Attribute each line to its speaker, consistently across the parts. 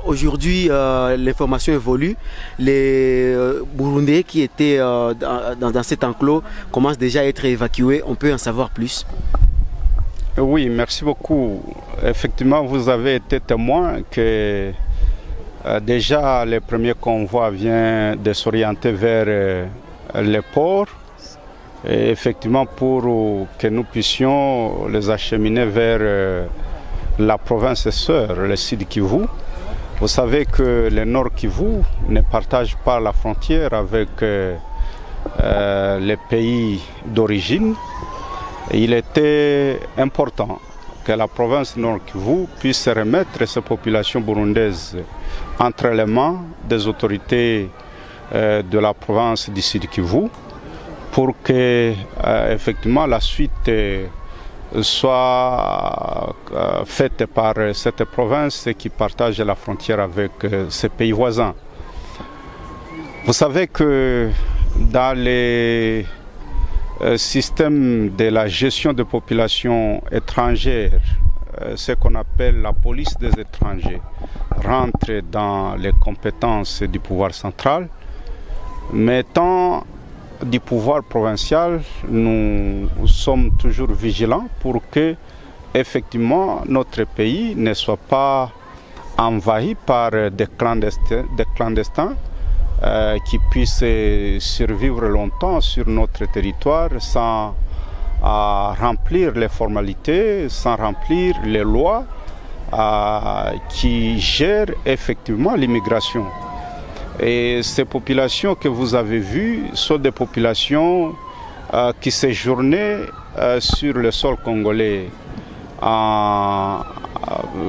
Speaker 1: Aujourd'hui, l'information évolue. Les Burundais qui étaient dans cet enclos commencent déjà à être évacués. On peut en savoir plus?
Speaker 2: Oui, merci beaucoup. Effectivement, vous avez été témoin que déjà les premiers convois viennent de s'orienter vers les ports. Et effectivement, pour que nous puissions les acheminer vers la province sœur, le Sud Kivu. Vous savez que le Nord Kivu ne partage pas la frontière avec les pays d'origine. Il était important que la province Nord Kivu puisse remettre ces populations burundaises entre les mains des autorités de la province du Sud Kivu pour que effectivement la suite soit faite par cette province qui partage la frontière avec ses pays voisins. Vous savez que dans les systèmes de la gestion de populations étrangères, ce qu'on appelle la police des étrangers rentre dans les compétences du pouvoir central, mais tant du pouvoir provincial, nous sommes toujours vigilants pour que effectivement notre pays ne soit pas envahi par des clandestins qui puissent survivre longtemps sur notre territoire sans remplir les formalités, sans remplir les lois qui gèrent effectivement l'immigration. Et ces populations que vous avez vues sont des populations qui séjournaient sur le sol congolais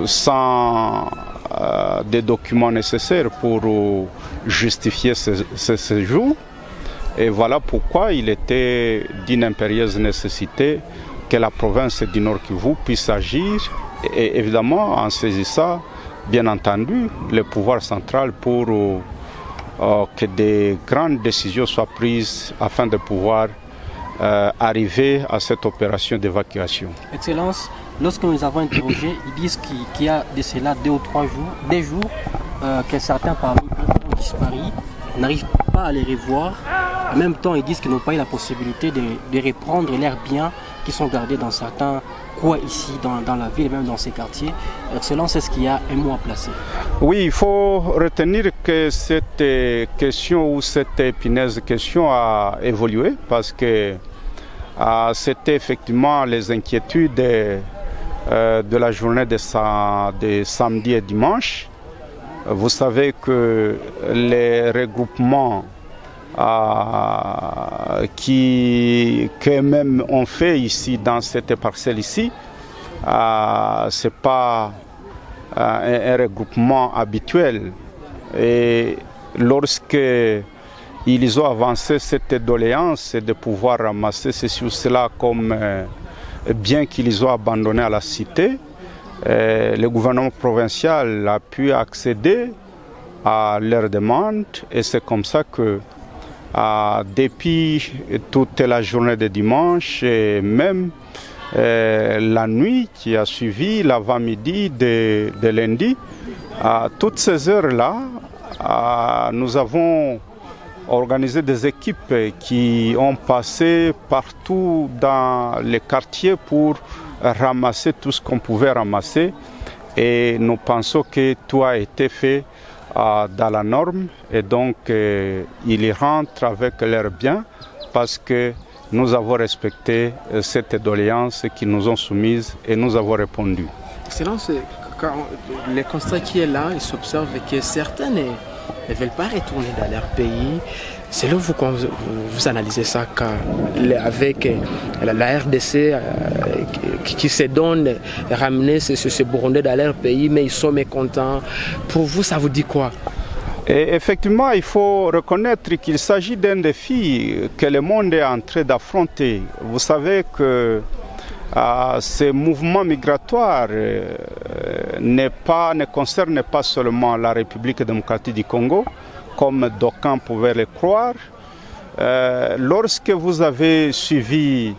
Speaker 2: sans des documents nécessaires pour justifier ce séjour. Et voilà pourquoi il était d'une impérieuse nécessité que la province du Nord Kivu puisse agir, et évidemment en saisissant, bien entendu, le pouvoir central pour que des grandes décisions soient prises afin de pouvoir arriver à cette opération d'évacuation.
Speaker 3: Excellence, lorsque nous avons interrogé, ils disent qu'il y a de cela 2 ou 3 jours, des jours que certains parmi eux ont disparu, n'arrivent pas à les revoir. En même temps, ils disent qu'ils n'ont pas eu la possibilité de reprendre leurs biens qui sont gardés dans certains coins ici, dans la ville, même dans ces quartiers. Excellence, est-ce qu'il y a un mot à placer?
Speaker 2: Oui, il faut retenir que cette question ou cette épineuse question a évolué parce que c'était effectivement les inquiétudes de la journée de samedi et dimanche. Vous savez que les regroupements qu'eux-mêmes ont fait ici dans cette parcelle ici, ce n'est pas un regroupement habituel. Et lorsque ils ont avancé cette doléance de pouvoir ramasser ceci ou cela comme bien qu'ils ont abandonné à la cité, le gouvernement provincial a pu accéder à leurs demandes et c'est comme ça que depuis toute la journée de dimanche et même la nuit qui a suivi l'avant-midi de lundi, à toutes ces heures-là, nous avons organisé des équipes qui ont passé partout dans les quartiers pour ramasser tout ce qu'on pouvait ramasser et nous pensons que tout a été fait dans la norme et donc ils rentrent avec leurs biens parce que nous avons respecté cette doléance qu'ils nous ont soumise et nous avons répondu.
Speaker 4: Excellence, quand le constat qui est là, il s'observe que certains ne veulent pas retourner dans leur pays. C'est là quand vous analysez ça avec la RDC qui se donne ramener ces Burundais dans leur pays, mais ils sont mécontents. Pour vous, ça vous dit quoi?
Speaker 2: Et effectivement, il faut reconnaître qu'il s'agit d'un défi que le monde est en train d'affronter. Vous savez que ces mouvements migratoires ne concernent pas seulement la République démocratique du Congo, comme d'aucuns pouvaient le croire. Lorsque vous avez suivi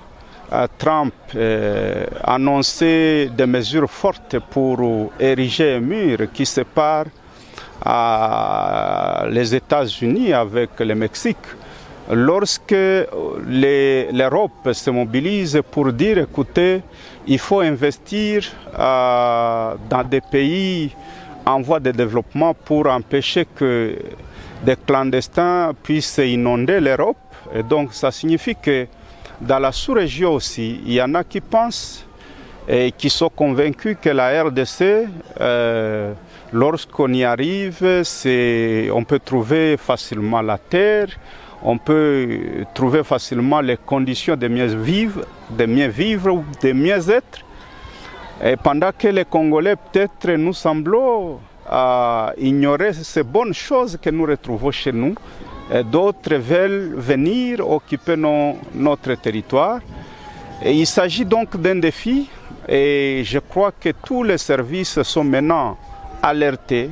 Speaker 2: Trump annoncer des mesures fortes pour ériger un mur qui sépare les États-Unis avec le Mexique, lorsque l'Europe se mobilise pour dire, écoutez, il faut investir dans des pays en voie de développement pour empêcher que des clandestins puissent inonder l'Europe. Et donc ça signifie que dans la sous-région aussi, il y en a qui pensent et qui sont convaincus que la RDC, lorsqu'on y arrive, on peut trouver facilement la terre, on peut trouver facilement les conditions de mieux vivre ou de mieux être. Et pendant que les Congolais, peut-être, nous semblons ignorer ces bonnes choses que nous retrouvons chez nous, d'autres veulent venir occuper notre territoire. Et il s'agit donc d'un défi et je crois que tous les services sont maintenant alertés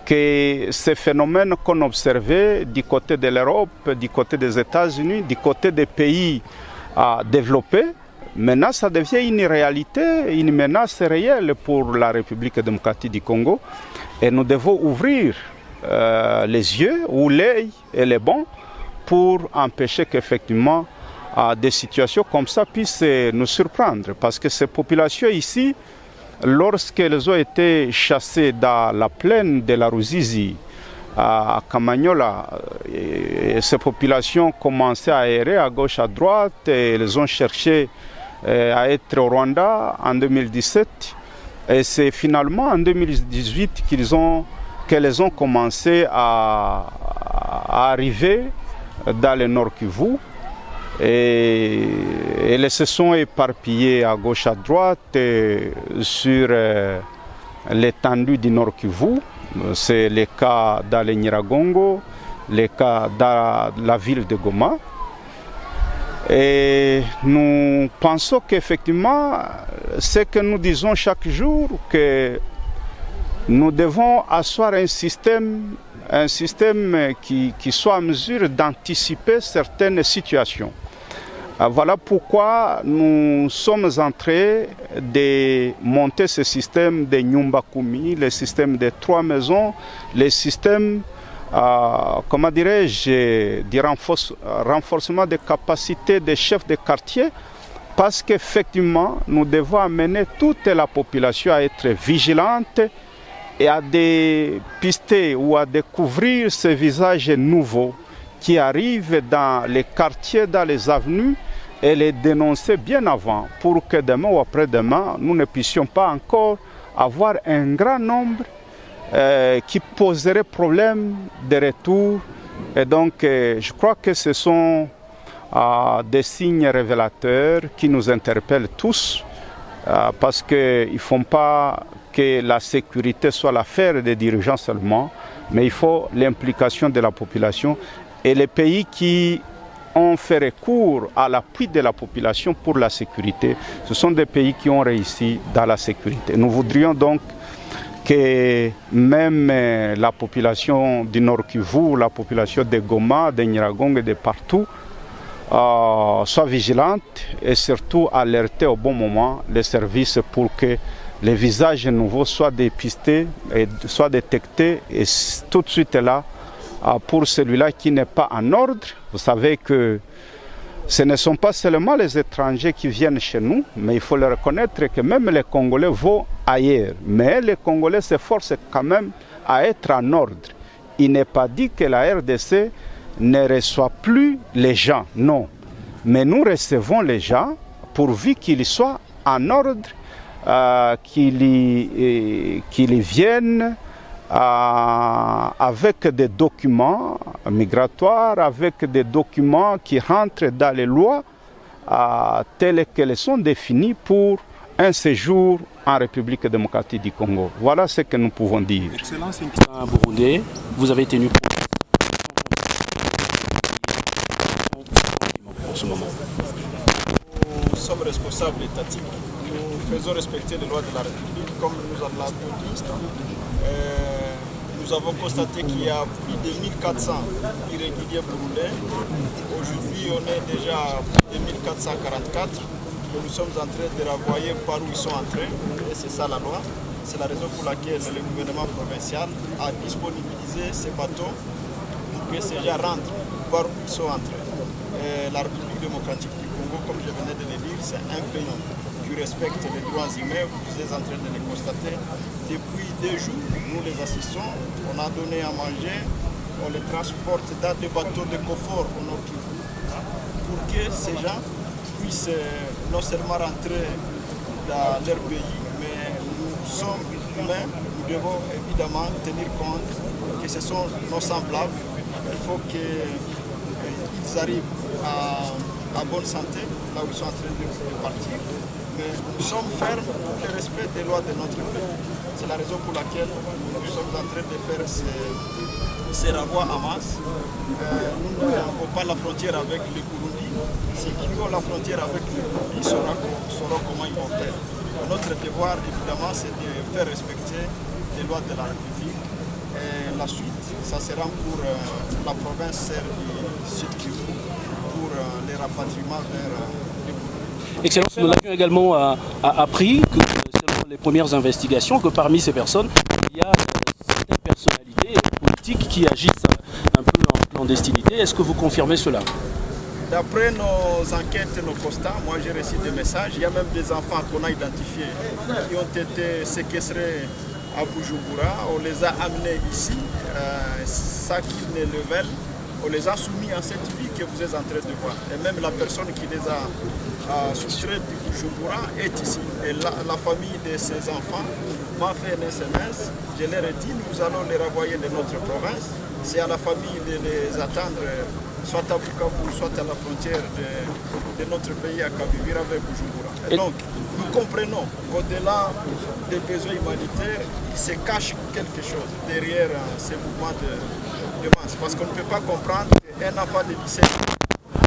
Speaker 2: que ces phénomènes qu'on observait du côté de l'Europe, du côté des États-Unis, du côté des pays développés, maintenant ça devient une réalité, une menace réelle pour la République démocratique du Congo. Et nous devons ouvrir les yeux ou l'œil et les bons pour empêcher qu'effectivement des situations comme ça puissent nous surprendre. Parce que ces populations ici, lorsqu'elles ont été chassées dans la plaine de la Ruzizi, à Kamanyola, ces populations commençaient à errer à gauche, à droite, et elles ont cherché à être au Rwanda en 2017. Et c'est finalement en 2018 qu'elles ont commencé à arriver dans le Nord Kivu. Et elles se sont éparpillées à gauche, à droite sur l'étendue du Nord Kivu. C'est le cas dans le Nyiragongo, le cas dans la ville de Goma. Et nous pensons qu'effectivement, ce que nous disons chaque jour, que nous devons asseoir un système qui soit en mesure d'anticiper certaines situations. Voilà pourquoi nous sommes en train de monter ce système de Nyumba Kumi, le système des 3 maisons, le système comment dirais-je, du renforcement des capacités des chefs de quartier, parce qu'effectivement, nous devons amener toute la population à être vigilante et à dépister ou à découvrir ces visages nouveaux qui arrivent dans les quartiers, dans les avenues, et les dénoncer bien avant, pour que demain ou après-demain, nous ne puissions pas encore avoir un grand nombre qui poserait problème de retour. Et donc, je crois que ce sont des signes révélateurs qui nous interpellent tous, parce qu'il ne faut pas que la sécurité soit l'affaire des dirigeants seulement, mais il faut l'implication de la population. Et les pays qui ont fait recours à l'appui de la population pour la sécurité, ce sont des pays qui ont réussi dans la sécurité. Nous voudrions donc que même la population du Nord Kivu, la population de Goma, de Nyiragongo et de partout, soit vigilante et surtout alerter au bon moment les services pour que les visages nouveaux soient dépistés et soient détectés et tout de suite là pour celui-là qui n'est pas en ordre. Vous savez que ce ne sont pas seulement les étrangers qui viennent chez nous, mais il faut le reconnaître que même les Congolais vont ailleurs. Mais les Congolais s'efforcent quand même à être en ordre. Il n'est pas dit que la RDC ne reçoit plus les gens, non. Mais nous recevons les gens pourvu qu'ils soient en ordre, qu'ils viennent avec des documents migratoires, avec des documents qui rentrent dans les lois telles qu'elles sont définies pour un séjour en République démocratique du Congo. Voilà ce que nous pouvons dire.
Speaker 5: Excellence, Burundais, vous avez tenu en ce moment.
Speaker 6: Nous sommes sommes responsables étatiques. Nous faisons respecter les lois de la République, comme nous l'avons dit. Nous avons constaté qu'il y a plus de 1400 irréguliers burundais. Aujourd'hui, on est déjà à plus de 1444. Nous sommes en train de renvoyer par où ils sont entrés. Et c'est ça la loi. C'est la raison pour laquelle le gouvernement provincial a disponibilisé ces bateaux pour que ces gens rentrent par où ils sont entrés. La République démocratique du Congo, comme je venais de le dire, c'est un pays qui respecte les droits humains. Vous êtes en train de le constater. Depuis 2 jours, nous les assistons. On a donné à manger. On les transporte dans des bateaux de confort au Nord Kivu pour que ces gens puissent non seulement rentrer dans leur pays, mais nous sommes humains. Nous devons évidemment tenir compte que ce sont nos semblables. Il faut qu'ils arrivent à bonne santé, là où ils sont en train de partir. Mais nous sommes fermes pour le respect des lois de notre pays. C'est la raison pour laquelle nous sommes en train de faire ces renvois en masse. Nous n'avons pas la frontière avec le Burundi. Ceux qui ont la frontière avec le Burundi sauront comment ils vont faire. Notre devoir, évidemment, c'est de faire respecter les lois de la République. Et la suite, ça sera pour la province du Sud-Kivu, pour les rapatriements vers le Burundi.
Speaker 5: Excellence, nous l'avions également appris, que, selon les premières investigations, que parmi ces personnes, il y a certaines personnalités politiques qui agissent un peu en clandestinité. Est-ce que vous confirmez cela?
Speaker 6: D'après nos enquêtes, nos constats, moi j'ai reçu des messages. Il y a même des enfants qu'on a identifiés qui ont été séquestrés à Bujumbura. On les a amenés ici, ça qu'ils ne le veulent. On les a soumis à cette vie que vous êtes en train de voir. Et même la personne qui les a soustraits du Bujumbura est ici. Et la famille de ces enfants m'a fait un SMS. Je leur ai dit, nous allons les renvoyer de notre province. C'est à la famille de les attendre, soit à Bukavu, soit à la frontière de notre pays à Kavivira avec Bujumbura. Et donc, nous comprenons qu'au-delà des besoins humanitaires, il se cache quelque chose derrière ces mouvements de masse. Parce qu'on ne peut pas comprendre qu'un enfant de 17 ans,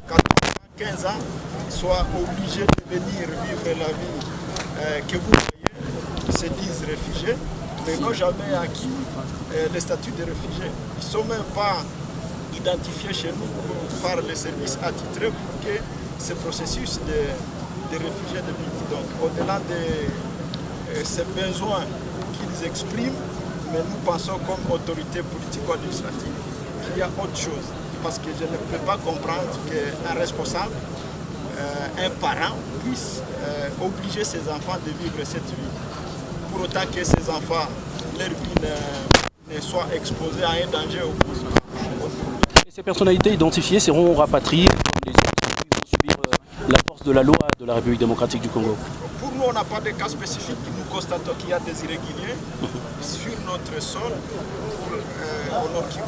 Speaker 6: 14 ans, 15 ans, soit obligé de venir vivre la vie que vous voyez, se disent réfugiés, mais n'ont jamais acquis le statut de réfugiés. Ils ne sont même pas identifiés chez nous par les services attitrés pour que ce processus de réfugiés débute. Donc au-delà de ces besoins qu'ils expriment, mais nous pensons comme autorité politico-administrative qu'il y a autre chose. Parce que je ne peux pas comprendre qu'un responsable, un parent, puisse obliger ses enfants de vivre cette vie. Pour autant que ces enfants, leur vie ne soit exposée à un danger au plus.
Speaker 5: Et ces personnalités identifiées seront rapatriées comme les autres qui vont subir la force de la loi de la République démocratique du Congo.
Speaker 6: Pour nous, on n'a pas de cas spécifiques. Nous constatons qu'il y a des irréguliers sur notre sol au Nord Kivu.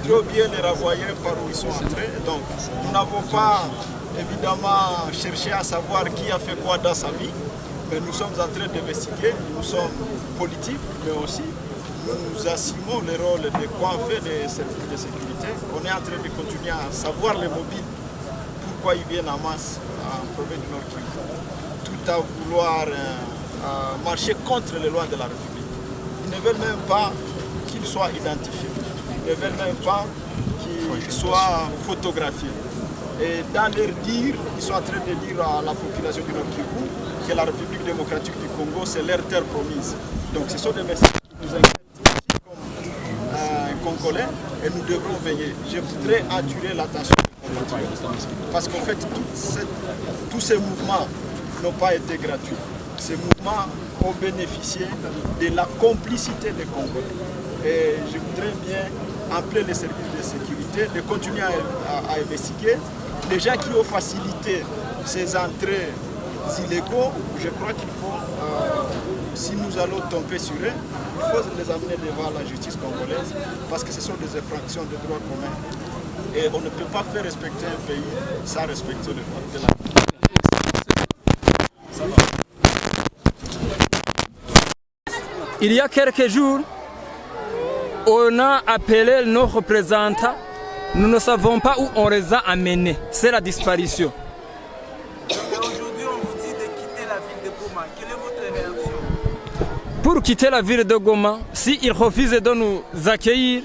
Speaker 6: Nous voudrions bien les renvoyer par où ils sont entrés. Donc, nous n'avons pas évidemment cherché à savoir qui a fait quoi dans sa vie. Mais nous sommes en train d'investiguer. Nous sommes politiques, mais aussi nous assumons le rôle de quoi on fait des services de sécurité. On est en train de continuer à savoir les mobiles, pourquoi ils viennent en masse en province du Nord Kivu, tout à vouloir marcher contre les lois de la République. Ils ne veulent même pas qu'ils soient identifiés. Ils ne veulent même pas qu'ils soient photographiés. Et dans leur dire, ils sont en train de dire à la population du Nord Kivu que la République démocratique du Congo, c'est leur terre promise. Donc ce sont des messages qui nous inquiètent aussi comme Congolais et nous devrons veiller. Je voudrais attirer l'attention des compatriotes parce qu'en fait, tous ces mouvements n'ont pas été gratuits. Ces mouvements ont bénéficié de la complicité des Congolais. Et je voudrais bien appeler les services de sécurité de continuer à investiguer. Les gens qui ont facilité ces entrées illégaux, je crois qu'il faut, si nous allons tomber sur eux, il faut les amener devant la justice congolaise parce que ce sont des infractions de droit commun. Et on ne peut pas faire respecter un pays sans respecter le droit de la
Speaker 7: Il y a quelques jours, on a appelé nos représentants. Nous ne savons pas où on les a amenés. C'est la disparition.
Speaker 8: Aujourd'hui,
Speaker 7: pour quitter la ville de Goma, s'ils refusent de nous accueillir,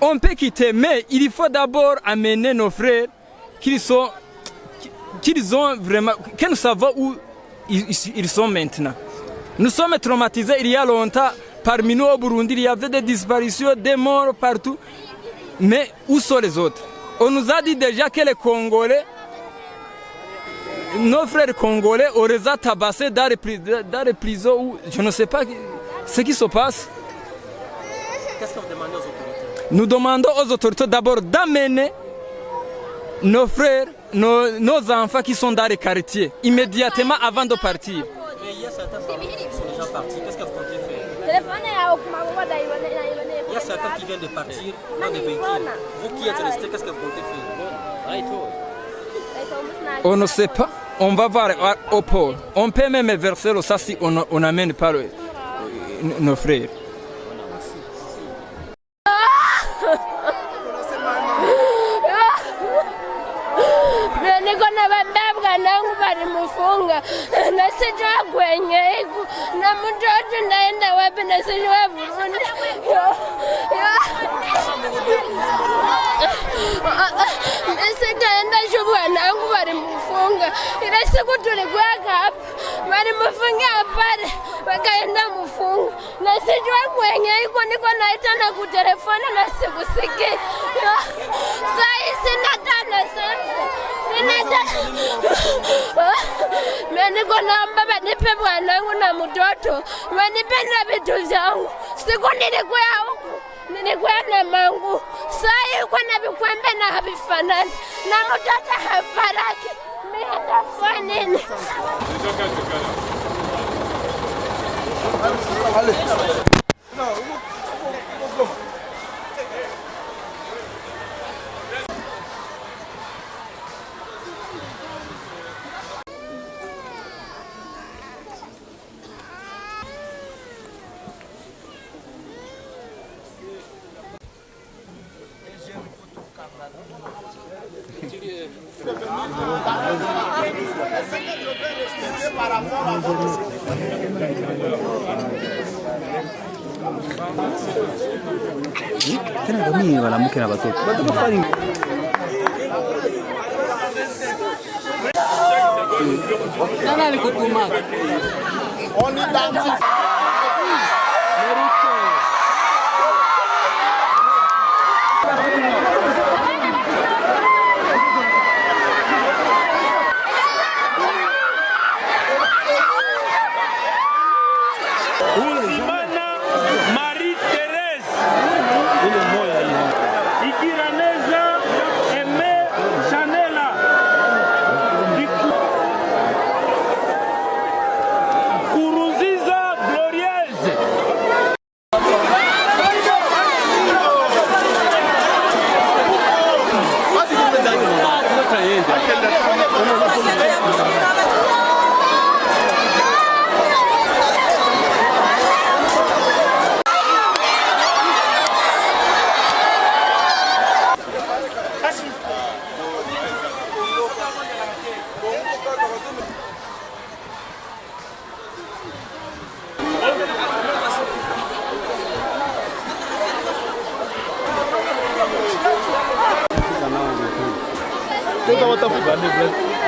Speaker 7: on peut quitter, mais il faut d'abord amener nos frères qu'ils ont vraiment, que nous savons où ils sont maintenant. Nous sommes traumatisés il y a longtemps. Parmi nous au Burundi, il y avait des disparitions, des morts partout. Mais où sont les autres? On nous a dit déjà que les Congolais, nos frères congolais, auraient tabassé dans les prisons où je ne sais pas ce qui se passe.
Speaker 3: Qu'est-ce que vous demandez aux autorités?
Speaker 7: Nous demandons aux autorités d'abord d'amener nos frères, nos enfants qui sont dans les quartiers, immédiatement avant de partir.
Speaker 3: Mais il y a certains parents qui sont déjà partis. Qu'est-ce que vous comptez faire? Il y a certains qui viennent de partir dans des véhicules. Vous qui êtes restés, qu'est-ce que vous comptez faire?
Speaker 7: On ne sait pas. On va voir au port. On peut même verser le ça si on n'amène pas nos frères.
Speaker 8: Niko na bababwa nangu balimufunga na sijua kwenye hiku na mtoto naenda wapi na sijua Burundi. Sikaenda shubwa nangu balimufunga. Ile siku tulikuwa hapa balimufunga pale wakaenda mufunga na sijua kwenye hiku niko naitana kutelefona na sikusiki. Sasa sina tena sasa. Niko naomba banipe bwanangu na mtoto, banipe na vitu vyangu. Siku nilikuwa huku, nilikuwa na mangu. Sasa yuko na vikwembe na havifanani. Na mtoto hafaraki. Mimi nitafanya nini?
Speaker 9: Tena jamii wanamke na watoto.
Speaker 7: Nani alikutuma?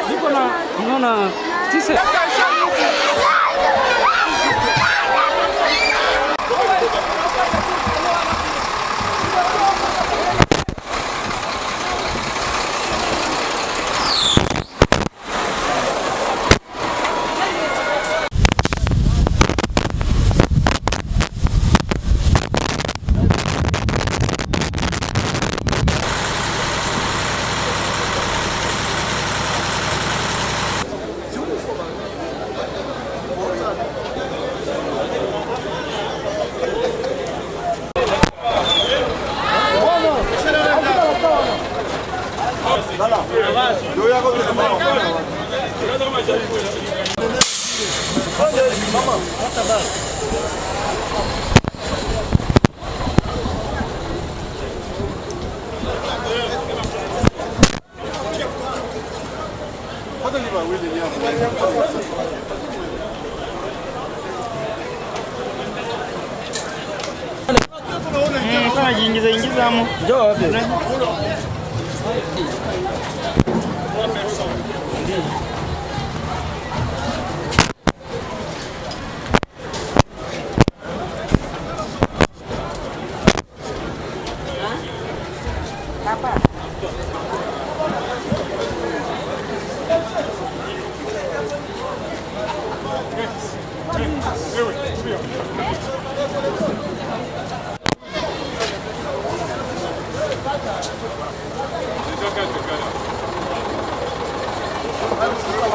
Speaker 7: Niko na naona tisa.
Speaker 9: ingizamo.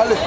Speaker 10: Allez.